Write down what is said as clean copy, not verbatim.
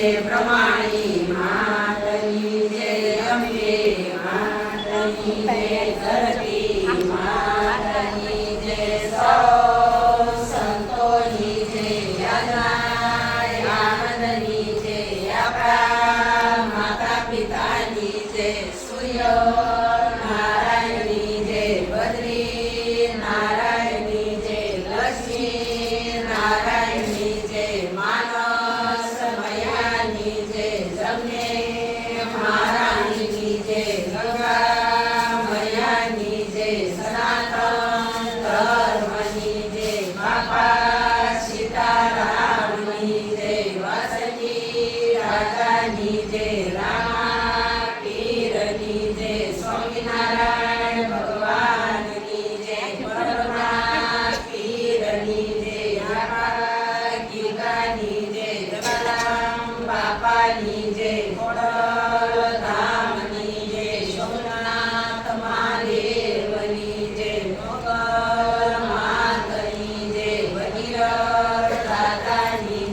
પ્રમાણી માતની જય અંબે માતની જય ધરતી માતની જય સૌ સંતોની જય આનંદની જય આપણા માતા પિતાની જય સૂર્ય નારાયણની જય બદ્રી નારાયણની જય લક્ષ્મી નારાયણની જય માનસ મયાની જય જમને મહારાણીની જય ગંગા મયાની જય સનાતન ધર્મની જય બાપા સીતારામની જય વાસંતી રાજાની જય રામા પીરની જય સ્વામિનારાયણ ભગવાનની જય પરમા પીરની જય રામા ગીગાની જય જલારામ બાપાની જય